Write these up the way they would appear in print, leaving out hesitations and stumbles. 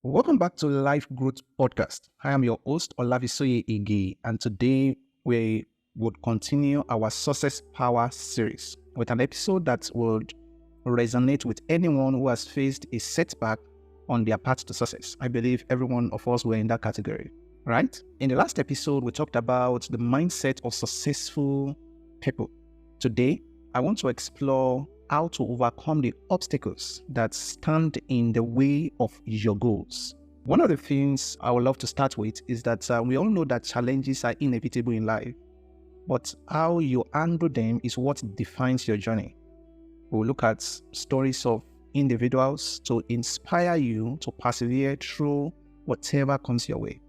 Welcome back to Life Growth Podcast. I am your host, Olafisoye Ige, and today we would continue our Success Power series with an episode that would resonate with anyone who has faced a setback on their path to success. I believe every one of us were in that category, right? In the last episode, we talked about the mindset of successful people. Today, I want to explore how to overcome the obstacles that stand in the way of your goals. One of the things I would love to start with is that we all know that challenges are inevitable in life, but how you handle them is what defines your journey. We'll look at stories of individuals to inspire you to persevere through whatever comes your way.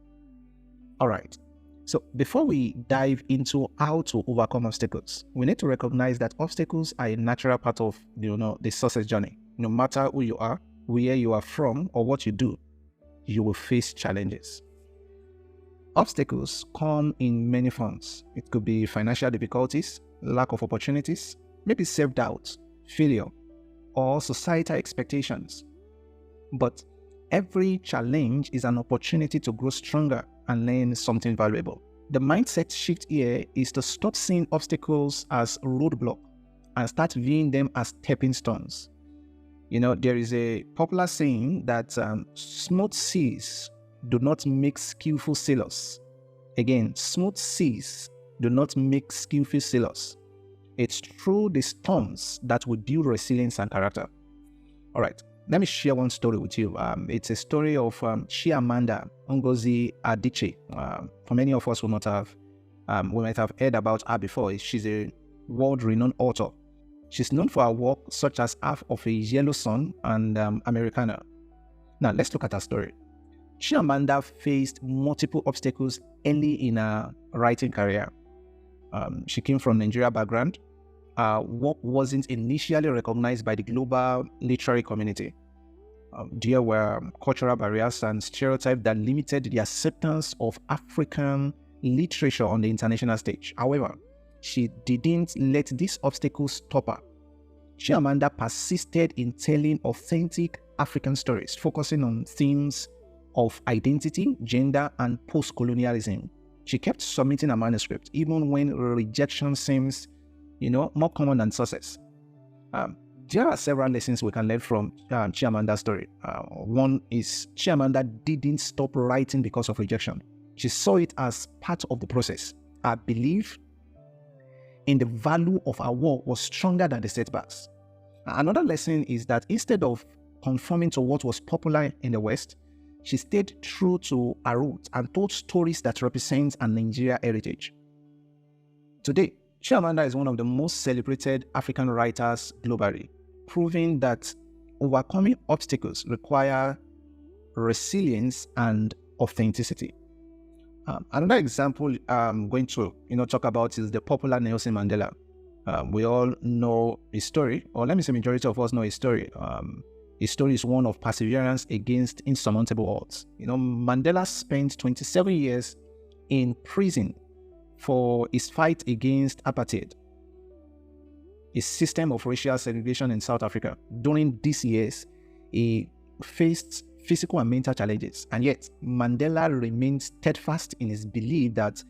All right. So before we dive into how to overcome obstacles, we need to recognize that obstacles are a natural part of the success journey. No matter who you are, where you are from, or what you do, you will face challenges. Obstacles come in many forms. It could be financial difficulties, lack of opportunities, maybe self-doubt, failure, or societal expectations. But every challenge is an opportunity to grow stronger and learn something valuable. The mindset shift here is to stop seeing obstacles as roadblocks and start viewing them as stepping stones. There is a popular saying that smooth seas do not make skillful sailors. Again, smooth seas do not make skillful sailors. It's through the storms that we build resilience and character. All right. Let me share one story with you. It's a story of Chimamanda Ngozi Adichie. For many of us who might have heard about her before. She's a world-renowned author. She's known for her work such as Half of a Yellow Sun and Americana. Now, let's look at her story. Chimamanda faced multiple obstacles early in her writing career. She came from Nigeria background. Work wasn't initially recognized by the global literary community. There were cultural barriers and stereotypes that limited the acceptance of African literature on the international stage. However, she didn't let these obstacles stop her. Chimamanda persisted in telling authentic African stories, focusing on themes of identity, gender, and post-colonialism. She kept submitting a manuscript, even when rejection seems more common than success. There are several lessons we can learn from Chimamanda's story. One is Chimamanda didn't stop writing because of rejection. She saw it as part of the process. Her belief in the value of her work was stronger than the setbacks. Another lesson is that instead of conforming to what was popular in the West, she stayed true to her roots and told stories that represent a Nigeria heritage. Today, Chimamanda is one of the most celebrated African writers globally, proving that overcoming obstacles require resilience and authenticity. Another example I'm going to talk about is the popular Nelson Mandela. We all know his story, or let me say majority of us know his story. His story is one of perseverance against insurmountable odds. Mandela spent 27 years in prison for his fight against apartheid, a system of racial segregation in South Africa. During these years, he faced physical and mental challenges, and yet Mandela remained steadfast in his belief that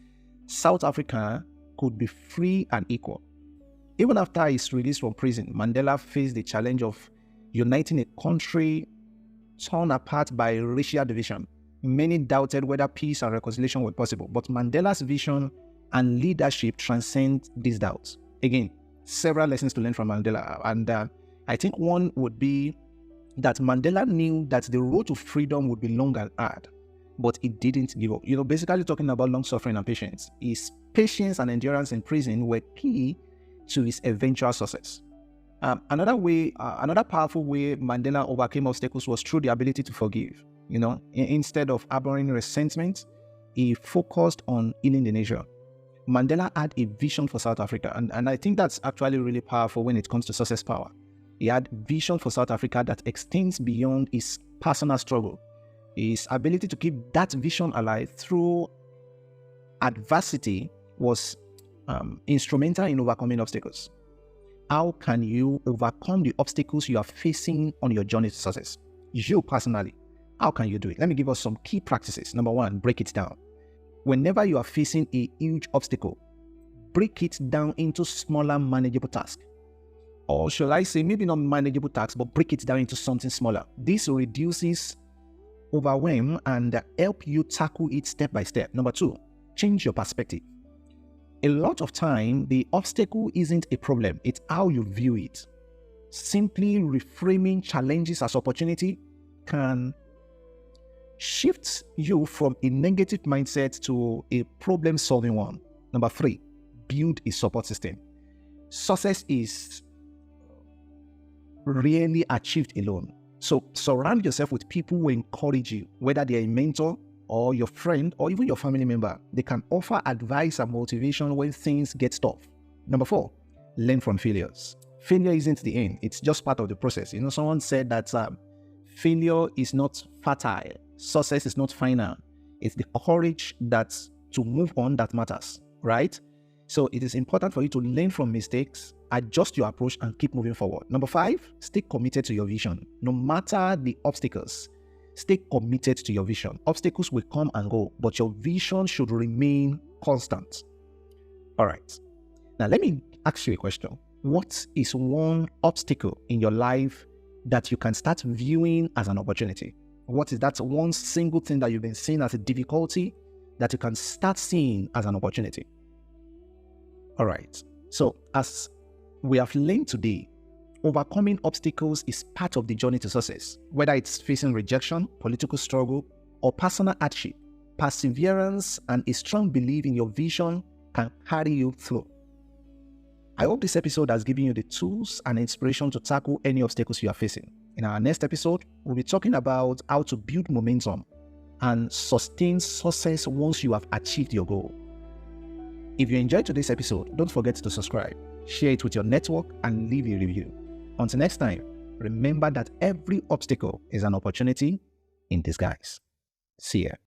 South Africa could be free and equal. Even after his release from prison, Mandela faced the challenge of uniting a country torn apart by racial division. Many doubted whether peace and reconciliation were possible, but Mandela's vision and leadership transcend these doubts. Again, several lessons to learn from Mandela, and I think one would be that Mandela knew that the road to freedom would be long and hard, but he didn't give up. Basically talking about long suffering and patience. His patience and endurance in prison were key to his eventual success. Another powerful way Mandela overcame obstacles was through the ability to forgive. Instead of harboring resentment, he focused on healing the nation. Mandela had a vision for South Africa, and I think that's actually really powerful when it comes to success power. He had vision for South Africa that extends beyond his personal struggle. His ability to keep that vision alive through adversity was instrumental in overcoming obstacles. How can you overcome the obstacles you are facing on your journey to success? You personally, How can you do it? Let me give us some key practices. Number one, break it down. Whenever you are facing a huge obstacle, break it down into smaller manageable tasks. Or shall I say, maybe not manageable tasks, but break it down into something smaller. This reduces overwhelm and help you tackle it step by step. Number two, change your perspective. A lot of time, the obstacle isn't a problem, it's how you view it. Simply reframing challenges as opportunity can shift you from a negative mindset to a problem-solving one. Number three, build a support system. Success is rarely achieved alone. So surround yourself with people who encourage you, whether they're a mentor or your friend or even your family member. They can offer advice and motivation when things get tough. Number four, learn from failures. Failure isn't the end. It's just part of the process. Someone said that failure is not fatal. Success is not final. It's the courage to move on that matters, right? So it is important for you to learn from mistakes, adjust your approach, and keep moving forward. Number five, stay committed to your vision. No matter the obstacles, stay committed to your vision. Obstacles will come and go, but your vision should remain constant. All right. Now, let me ask you a question. What is one obstacle in your life that you can start viewing as an opportunity? What is that one single thing that you've been seeing as a difficulty that you can start seeing as an opportunity? All right. So as we have learned today, overcoming obstacles is part of the journey to success. Whether it's facing rejection, political struggle, or personal hardship, perseverance and a strong belief in your vision can carry you through. I hope this episode has given you the tools and inspiration to tackle any obstacles you are facing. In our next episode, we'll be talking about how to build momentum and sustain success once you have achieved your goal. If you enjoyed today's episode, don't forget to subscribe, share it with your network, and leave a review. Until next time, remember that every obstacle is an opportunity in disguise. See ya.